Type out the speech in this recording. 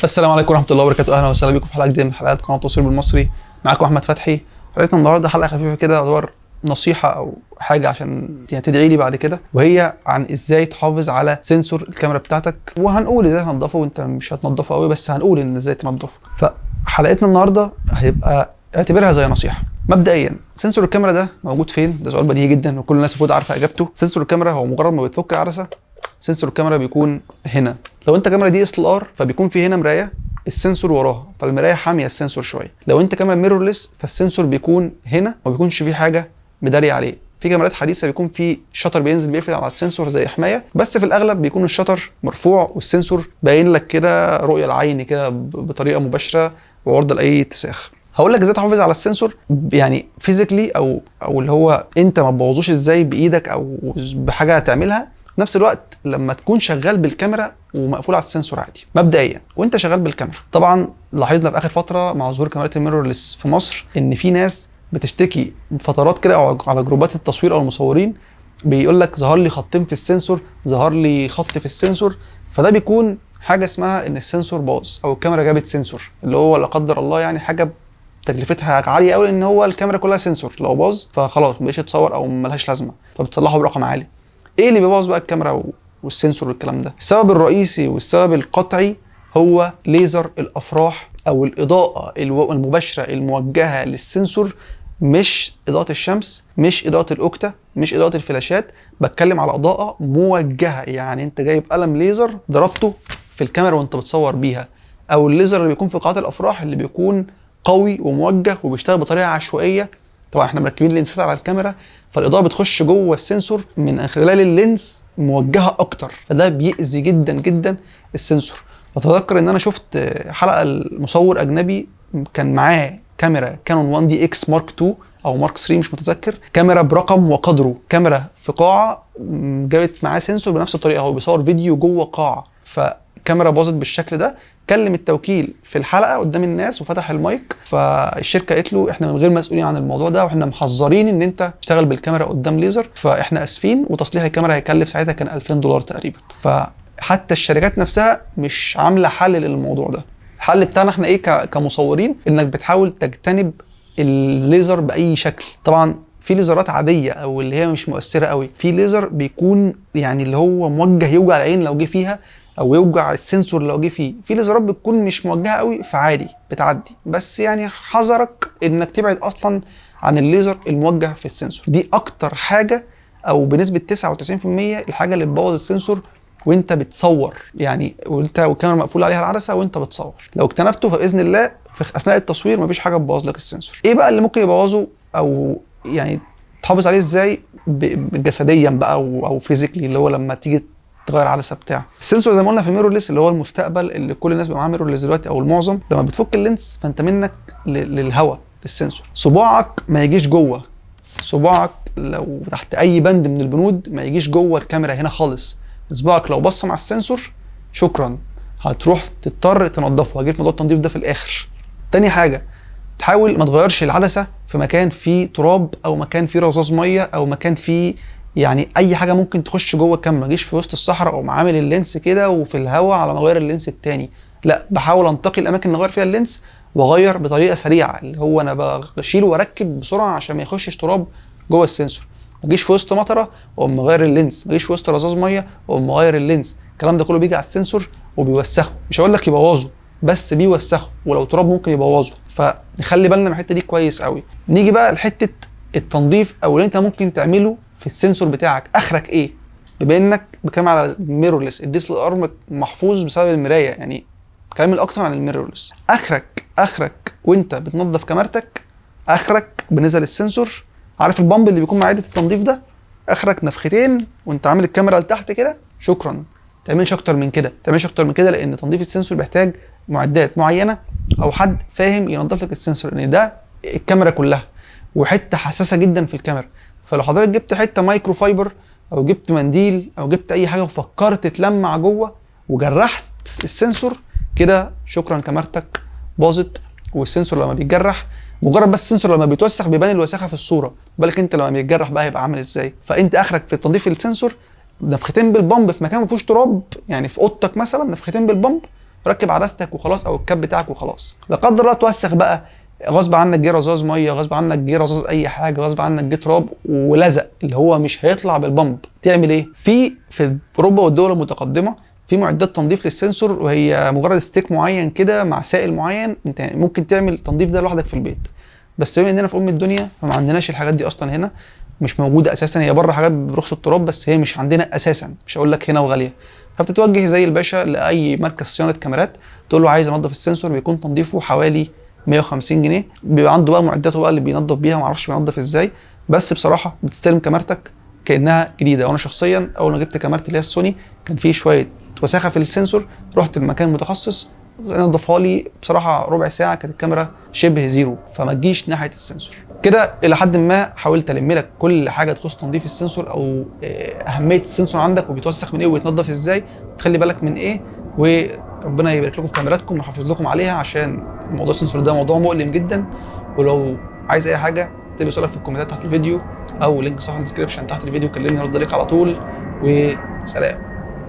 السلام عليكم ورحمه الله وبركاته. اهلا وسهلا بكم في حلقه جديده من حلقات قناه تصوير بالمصري. معاكم احمد فتحي. حلقتنا النهارده حلقه خفيفه كده، تعتبر نصيحه او حاجه عشان يعني تدعي لي بعد كده، وهي عن ازاي تحافظ على سنسور الكاميرا بتاعتك. وهنقول ازاي تنضفه، وانت مش هتنضفه قوي بس هنقول ان ازاي تنضفه. فحلقتنا النهارده هيبقى اعتبرها زي نصيحه. مبدئيا سنسور الكاميرا ده موجود فين؟ ده سؤال بديهي جدا وكل الناس المفروض عارفه اجابته. سنسور الكاميرا هو مجرد ما بتفك العدسه، سنسور الكاميرا بيكون هنا. لو انت كاميرا دي اس ال ار فبيكون في هنا مرايه، السنسور وراها، فالمرايه حاميه السنسور شويه. لو انت كاميرا ميرورلس فالسنسور بيكون هنا وما بيكونش فيه حاجه مداريه عليه. في كاميرات حديثه بيكون في شطر بينزل بيقفل على السنسور زي حمايه، بس في الاغلب بيكون الشطر مرفوع والسنسور باين لك كده رؤيه العين كده بطريقه مباشره وعرضه لاي اتساخ. هقول لك ازاي تحافظ على السنسور يعني فيزيكلي او اللي هو انت ما تبوظوش ازاي بايدك او بحاجه هتعملها، في نفس الوقت لما تكون شغال بالكاميرا ومقفول على السنسور عادي. مبدئيا وانت شغال بالكاميرا، طبعا لاحظنا في اخر فتره مع ظهور كاميرات الميرورلس في مصر ان في ناس بتشتكي بفترات كده او على جروبات التصوير او المصورين، بيقول لك ظهر لي خطين في السنسور، ظهر لي خط في السنسور. فده بيكون حاجه اسمها ان السنسور باظ او الكاميرا جابت سنسور، اللي هو لا قدر الله يعني حاجه تكلفتها عاليه قوي، ان هو الكاميرا كلها سنسور، لو باظ فخلاص ما بقتش تصور او ملهاش لازمه، فبتصلحه برقم عالي. ايه اللي بيبوظ بقى الكاميرا والسنسور والكلام ده؟ السبب الرئيسي والسبب القطعي هو ليزر الافراح او الاضاءه المباشره الموجهه للسنسور، مش اضاءه الشمس، مش اضاءه الاوكتا، مش اضاءه الفلاشات. بتكلم على اضاءه موجهه، يعني انت جايب قلم ليزر ضربته في الكاميرا وانت بتصور بيها، او الليزر اللي بيكون في قاعات الافراح اللي بيكون قوي وموجه وبيشتغل بطريقه عشوائيه. طبعا احنا مركبين لينسات على الكاميرا، فالاضاءه بتخش جوه السنسور من خلال اللينس موجهه اكتر، فده بيأذي جدا جدا السنسور. بتذكر ان انا شفت حلقه المصور اجنبي كان معاه كاميرا كانون 1 دي اكس مارك 2 او مارك 3 مش متذكر، كاميرا برقم وقدره، كاميرا في قاعه جابت معاه سنسور بنفس الطريقه، هو بيصور فيديو جوه قاعه، فكاميرا باظت بالشكل ده. كلم التوكيل في الحلقه قدام الناس وفتح المايك، فالشركه قالت له احنا من غير مسؤولين عن الموضوع ده، واحنا محذرين ان انت تشتغل بالكاميرا قدام ليزر، فاحنا اسفين، وتصليح الكاميرا هيكلف ساعتها كان $2000 تقريبا. فحتى الشركات نفسها مش عامله حل للموضوع ده. الحل بتاعنا احنا ايه كمصورين؟ انك بتحاول تجتنب الليزر باي شكل. طبعا في ليزرات عاديه او اللي هي مش مؤثره قوي، في ليزر بيكون يعني اللي هو موجه يوجع العين لو جه فيها، او يوجع السنسور لو جه فيه. في ليزرات بتكون مش موجهه قوي فعادي بتعدي، بس يعني حذرك انك تبعد اصلا عن الليزر الموجه في السنسور. دي اكتر حاجه او بنسبه 99% الحاجه اللي بتبوظ السنسور وانت بتصور، يعني وانت والكاميرا مقفول عليها العدسه وانت بتصور. لو اجتنبته فباذن الله في اثناء التصوير مفيش حاجه تبوظ لك السنسور. ايه بقى اللي ممكن يبوظه او يعني تحافظ عليه ازاي جسديا بقى او فيزيكلي، اللي هو لما تيجي تغير عدسه بتاع السنسور؟ زي ما قلنا في الميرورلس اللي هو المستقبل اللي كل الناس بقى معاها ميرورلس دلوقتي او المعظم، لما بتفك اللينس فانت منك للهواء للسنسور، صباعك ما يجيش جوه، صباعك لو تحت اي بند من البنود ما يجيش جوه الكاميرا هنا خالص. صباعك لو بص مع السنسور شكرا، هتروح تضطر تنضفه، هجيب موضوع التنظيف ده في الاخر. تاني حاجه، تحاول ما تغيرش العدسه في مكان فيه تراب او مكان فيه رذاذ ميه او مكان فيه يعني اي حاجه ممكن تخش جوه الكاميرا. ما اجيش في وسط الصحراء او عامل اللينس كده وفي الهواء على ما اغير اللينس التاني، لا، بحاول انتقي الاماكن اللي اغير فيها اللينس واغير بطريقه سريعه، اللي هو انا بشيله واركب بسرعه عشان ما يخشش تراب جوه السنسور. ما اجيش في وسط مطره واقوم مغير اللينس، ما اجيش في وسط رذاذ ميه واقوم مغير اللينس. الكلام ده كله بيجي على السنسور وبيوسخه، مش هقول لك يبوظه بس بيوسخه، ولو تراب ممكن يبوظه، فنخلي بالنا من الحته دي كويس قوي. نيجي بقى لحته التنظيف او اللي انت ممكن تعمله في السنسور بتاعك. اخرك ايه؟ بما انك بكلام على الميرورلس، الدي اس ال ار محفوظ بسبب المرايه، يعني كلام الاكتر عن الميرورلس. اخرك وانت بتنظف كاميرتك، اخرك بالنسبه للسنسور، عارف البامب اللي بيكون مع عده التنظيف ده؟ اخرك نفختين وانت عامل الكاميرا لتحت كده شكرا. تعملش اكتر من كده، تعملش اكتر من كده، لان تنظيف السنسور بيحتاج معدات معينه او حد فاهم ينظف لك السنسور، لان ده الكاميرا كلها وحته حساسه جدا في الكاميرا. فلو حضرتك جبت حته مايكرو فايبر او جبت منديل او جبت اي حاجه وفكرت تلمع جوه وجرحت السنسور كده شكرا، كاميرتك باظت. والسنسور لما بيتجرح، مجرد بس السنسور لما بيتوسخ بيبان الوساخه في الصوره، بالك انت لما بيتجرح بقى هيبقى عامل ازاي. فانت اخرك في تنظيف السنسور نفختين بالبامب في مكان ما فيهوش تراب، يعني في اوضتك مثلا نفختين بالبامب وركب عدستك وخلاص او الكاب بتاعك وخلاص. لا قدر الله توسخ بقى، غصب عنك جه رذاذ ميه، غصب عنك جه رذاذ اي حاجه، غصب عنك جه تراب ولزق اللي هو مش هيطلع بالبمب، تعمل ايه؟ في اوروبا والدول المتقدمه في معدات تنظيف للسنسور، وهي مجرد ستيك معين كده مع سائل معين، انت ممكن تعمل تنظيف ده لوحدك في البيت. بس بما اننا في الدنيا فما عندناش الحاجات دي اصلا هنا، مش موجوده اساسا. هي بره حاجات برخص التراب بس هي مش عندنا اساسا، مش هقول لك هنا وغاليه. فبتتوجه زي الباشا لاي مركز صيانه كاميرات، تقول له عايز انضف السنسور، بيكون تنظيفه حوالي 150 جنيه، بيبقى عنده بقى معداته بقى اللي بينظف بيها، ما اعرفش بينظف ازاي، بس بصراحه بتستلم كاميرتك كانها جديده. وانا شخصيا اول ما جبت كاميرتي اللي هي السوني كان في شويه وساخه في السنسور، رحت لمكان متخصص نضفها لي، بصراحه ربع ساعه كانت الكاميرا شبه زيرو، فما تجيش ناحيه السنسور. كده الى حد ما حاولت الم لك كل حاجه تخص تنظيف السنسور، او اهميه السنسور عندك وبيتوسخ من ايه ويتنضف ازاي، تخلي بالك من ايه، وربنا يبارك لكم في كاميراتكم ويحافظ لكم عليها، عشان موضوع السنسور ده موضوع مؤلم جدا. ولو عايز اي حاجه اكتب لي سؤالك في الكومنتات تحت الفيديو، او لينك صفحه الديسكربشن تحت الفيديو، كلمني ارد عليك على طول. وسلام.